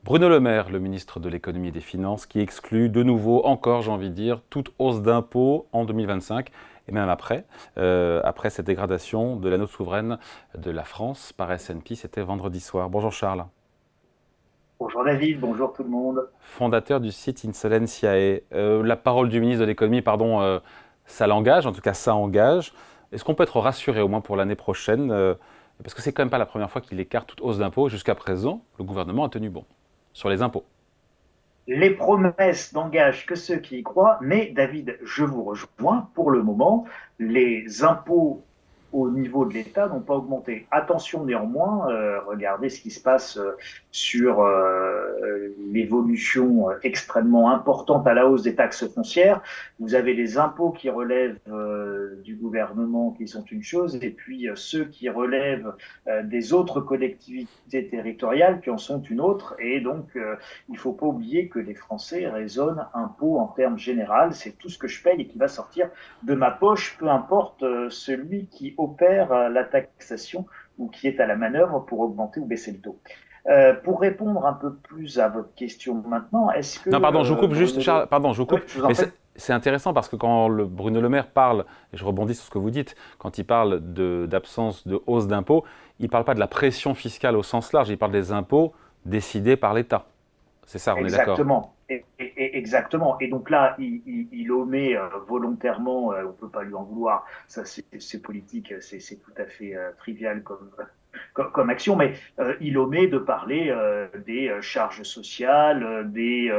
Bruno Le Maire, le ministre de l'Économie et des Finances, qui exclut de nouveau, encore j'ai envie de dire, toute hausse d'impôts en 2025 et même après cette dégradation de la note souveraine de la France par S&P, c'était vendredi soir. Bonjour Charles. Bonjour David, bonjour tout le monde. Fondateur du site Insolentiae. La parole du ministre de l'Économie, ça l'engage, en tout cas ça engage. Est-ce qu'on peut être rassuré au moins pour l'année prochaine parce que c'est quand même pas la première fois qu'il écarte toute hausse d'impôts. Jusqu'à présent, le gouvernement a tenu bon sur les impôts. Les promesses n'engagent que ceux qui y croient, mais David, je vous rejoins. Pour le moment, les impôts au niveau de l'État n'ont pas augmenté. Attention néanmoins, regardez ce qui se passe sur l'évolution extrêmement importante à la hausse des taxes foncières. Vous avez les impôts qui relèvent du gouvernement qui sont une chose, et puis ceux qui relèvent des autres collectivités territoriales qui en sont une autre. Et donc, il ne faut pas oublier que les Français raisonnent impôts en termes généraux. C'est tout ce que je paye et qui va sortir de ma poche, peu importe celui qui opère la taxation ou qui est à la manœuvre pour augmenter ou baisser le taux. Pour répondre un peu plus à votre question maintenant, est-ce que Non, pardon, je vous coupe juste, Bruno Charles, pardon, je vous Oui, coupe, je vous en mais prie. c'est intéressant parce que quand Bruno Le Maire parle, et je rebondis sur ce que vous dites, quand il parle d'absence de hausse d'impôts, il ne parle pas de la pression fiscale au sens large, il parle des impôts décidés par l'État. C'est ça, on est d'accord. Exactement. Exactement. Et donc là, il omet volontairement, on ne peut pas lui en vouloir, ça c'est politique, c'est tout à fait trivial comme action, mais il omet de parler des charges sociales, des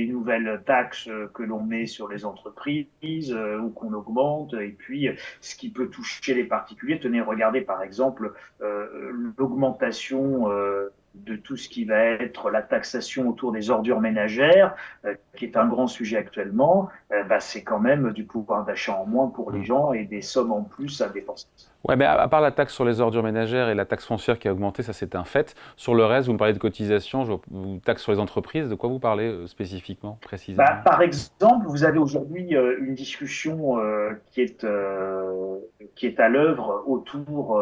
nouvelles taxes que l'on met sur les entreprises ou qu'on augmente, et puis ce qui peut toucher les particuliers. Tenez, regardez par exemple l'augmentation de tout ce qui va être la taxation autour des ordures ménagères, qui est un grand sujet actuellement, c'est quand même du pouvoir d'achat en moins pour les gens et des sommes en plus à dépenser. Ouais, mais à part la taxe sur les ordures ménagères et la taxe foncière qui a augmenté, ça c'est un fait. Sur le reste, vous me parlez de cotisation, vous taxe sur les entreprises, de quoi vous parlez spécifiquement, précisément? Par exemple, vous avez aujourd'hui une discussion qui est à l'œuvre autour,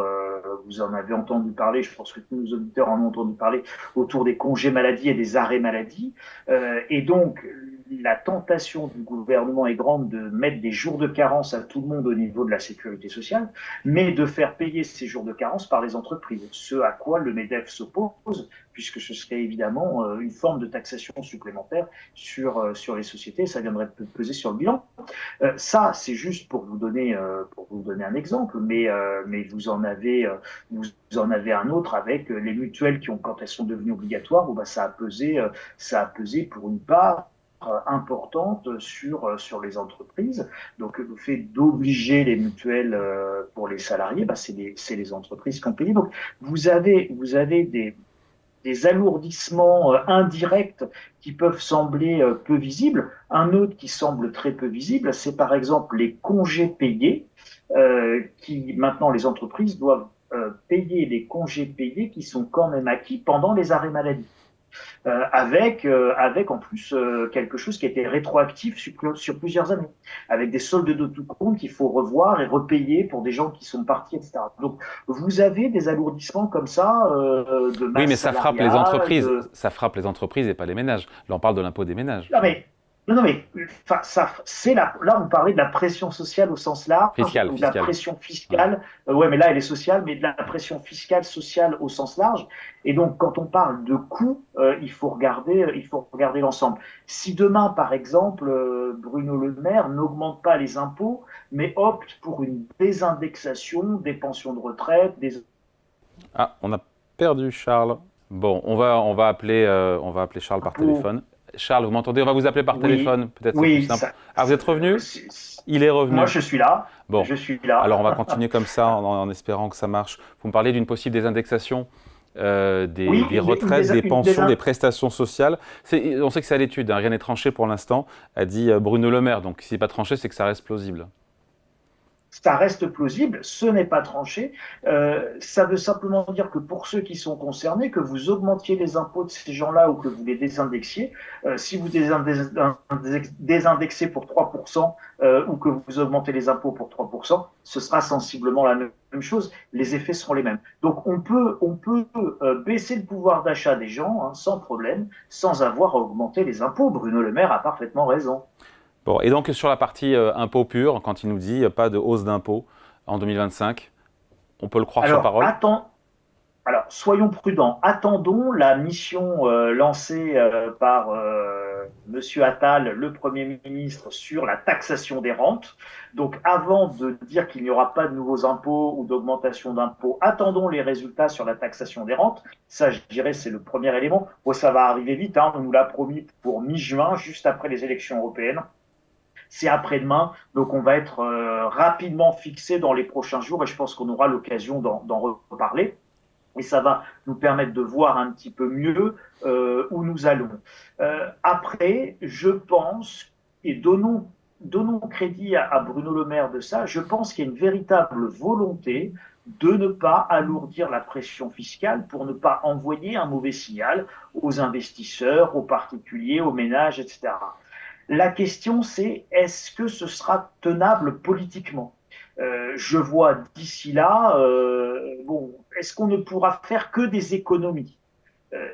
vous en avez entendu parler, je pense que tous nos auditeurs en ont entendu parler, autour des congés maladie et des arrêts maladie. Et donc, la tentation du gouvernement est grande de mettre des jours de carence à tout le monde au niveau de la sécurité sociale, mais de faire payer ces jours de carence par les entreprises. Ce à quoi le MEDEF s'oppose, puisque ce serait évidemment une forme de taxation supplémentaire sur les sociétés, ça viendrait peser sur le bilan. Ça, c'est juste pour vous donner un exemple, mais vous en avez un autre avec les mutuelles quand elles sont devenues obligatoires, ça a pesé pour une part importante sur les entreprises. Donc, le fait d'obliger les mutuelles pour les salariés, c'est les entreprises qui ont payé. Donc, vous avez des alourdissements indirects qui peuvent sembler peu visibles. Un autre qui semble très peu visible, c'est par exemple les congés payés, qui maintenant les entreprises doivent payer les congés payés qui sont quand même acquis pendant les arrêts maladie. Avec en plus quelque chose qui a été rétroactif sur plusieurs années, avec des soldes de tout compte qu'il faut revoir et repayer pour des gens qui sont partis, etc. Donc, vous avez des alourdissements comme ça de Oui, masse mais salariale. ça frappe les entreprises et pas les ménages. Là, on parle de l'impôt des ménages, Non, mais non, mais là, vous parlez de la pression sociale au sens large fiscales, ou de la fiscales. pression Ouais. fiscale. Ouais, mais là, elle est sociale, mais de la pression fiscale, sociale au sens large. Et donc, quand on parle de coûts, il faut regarder l'ensemble. Si demain, par exemple, Bruno Le Maire n'augmente pas les impôts, mais opte pour une désindexation des pensions de retraite, Ah, on a perdu Charles. Bon, on va appeler Charles par impôts, téléphone. Charles, vous m'entendez? On va vous appeler par oui, téléphone, peut-être c'est plus oui, simple. Ah, vous êtes revenu? Il est moi, revenu. je suis là. Bon, Je suis alors on va là. continuer comme ça en espérant que ça marche. Vous me parlez d'une possible désindexation Oui, des retraites, des une pensions, des prestations sociales. On sait que c'est à l'étude, hein, rien n'est tranché pour l'instant, a dit Bruno Le Maire. Donc si c'est pas tranché, c'est que ça reste plausible. ça reste plausible, ce n'est pas tranché. Ça veut simplement dire que pour ceux qui sont concernés, que vous augmentiez les impôts de ces gens-là ou que vous les désindexiez, si vous désindexez pour 3% ou que vous augmentez les impôts pour 3%, ce sera sensiblement la même chose, les effets seront les mêmes. Donc on peut baisser le pouvoir d'achat des gens sans problème, sans avoir à augmenter les impôts. Bruno Le Maire a parfaitement raison. Bon, et donc sur la partie impôt pur, quand il nous dit pas de hausse d'impôt en 2025, on peut le croire sur Alors, parole? soyons prudents. Attendons la mission lancée par Monsieur Attal, le Premier ministre, sur la taxation des rentes. Donc, avant de dire qu'il n'y aura pas de nouveaux impôts ou d'augmentation d'impôts, attendons les résultats sur la taxation des rentes. Ça, je dirais, c'est le premier élément. Bon, ça va arriver vite. On nous l'a promis pour mi-juin, juste après les élections européennes. C'est après-demain, donc on va être rapidement fixé dans les prochains jours et je pense qu'on aura l'occasion d'en reparler. Et ça va nous permettre de voir un petit peu mieux où nous allons. Après, je pense, et donnons crédit à Bruno Le Maire de ça, je pense qu'il y a une véritable volonté de ne pas alourdir la pression fiscale pour ne pas envoyer un mauvais signal aux investisseurs, aux particuliers, aux ménages, etc. La question, c'est est-ce que ce sera tenable politiquement? Je vois d'ici là, est-ce qu'on ne pourra faire que des économies?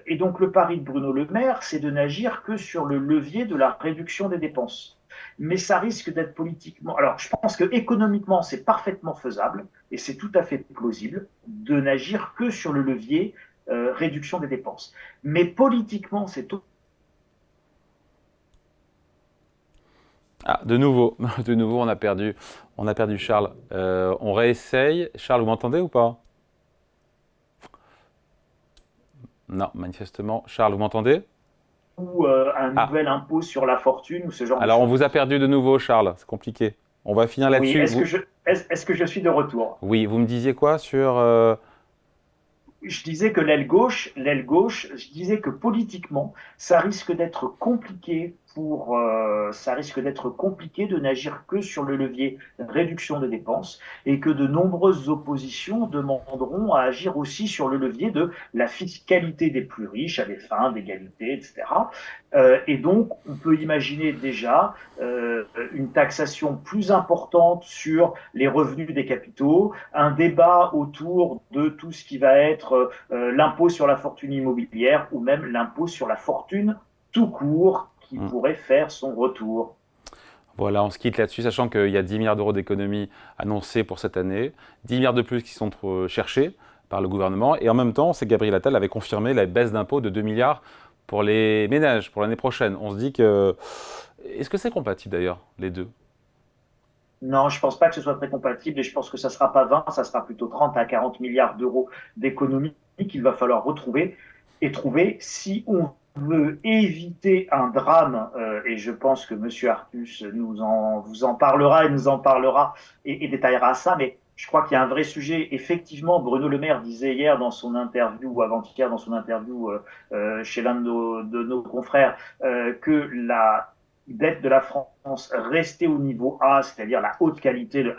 Et donc le pari de Bruno Le Maire, c'est de n'agir que sur le levier de la réduction des dépenses. Mais ça risque d'être politiquement. Alors, je pense que économiquement, c'est parfaitement faisable et c'est tout à fait plausible de n'agir que sur le levier réduction des dépenses. Mais politiquement, c'est Ah, de nouveau, de nouveau, on a perdu Charles. On réessaye. Charles, vous m'entendez ou pas? Non, manifestement. Charles, vous m'entendez? ou un Ah, nouvel impôt sur la fortune ou ce genre de alors on choses. vous a perdu de nouveau, Charles. C'est compliqué. On va finir Oui, là-dessus. est-ce que je suis de retour? Oui, vous me disiez quoi sur Je disais que l'aile gauche, je disais que politiquement, ça risque d'être compliqué de n'agir que sur le levier réduction des dépenses et que de nombreuses oppositions demanderont à agir aussi sur le levier de la fiscalité des plus riches à des fins d'égalité, etc. Et donc, on peut imaginer déjà une taxation plus importante sur les revenus des capitaux, un débat autour de tout ce qui va être l'impôt sur la fortune immobilière ou même l'impôt sur la fortune tout court qui Hmm. pourrait faire son retour. Voilà, on se quitte là-dessus, sachant qu'il y a 10 milliards d'euros d'économies annoncées pour cette année, 10 milliards de plus qui sont cherchés par le gouvernement, et en même temps, c'est Gabriel Attal avait confirmé la baisse d'impôts de 2 milliards pour les ménages pour l'année prochaine. On se dit que... Est-ce que c'est compatible d'ailleurs, les deux? Non, je ne pense pas que ce soit très compatible et je pense que ça ne sera pas 20, ça sera plutôt 30 à 40 milliards d'euros d'économies qu'il va falloir retrouver et trouver si on veut éviter un drame, et je pense que M. Artus vous en parlera et nous en parlera et détaillera ça, mais je crois qu'il y a un vrai sujet. Effectivement, Bruno Le Maire disait hier dans son interview, ou avant-hier dans son interview chez l'un de nos confrères, que la dette de la France restait au niveau A, c'est-à-dire la haute qualité, le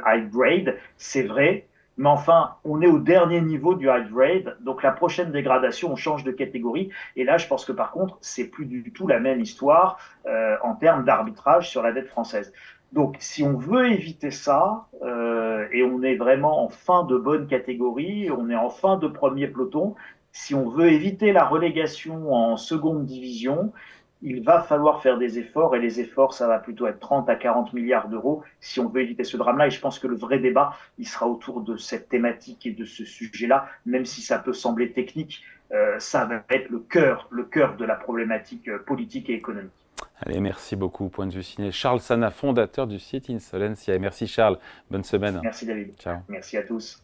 high grade, c'est vrai, mais enfin, on est au dernier niveau du high grade, donc la prochaine dégradation, on change de catégorie, et là, je pense que par contre, c'est plus du tout la même histoire en termes d'arbitrage sur la dette française. Donc, si on veut éviter ça, et on est vraiment en fin de bonne catégorie, on est en fin de premier peloton, si on veut éviter la relégation en seconde division, il va falloir faire des efforts et les efforts, ça va plutôt être 30 à 40 milliards d'euros si on veut éviter ce drame-là. Et je pense que le vrai débat, il sera autour de cette thématique et de ce sujet-là, même si ça peut sembler technique, ça va être le cœur de la problématique politique et économique. Allez, merci beaucoup. Point de vue signé Charles Sana, fondateur du site Insolencia. Et merci Charles, bonne semaine. Merci David. Ciao. Merci à tous.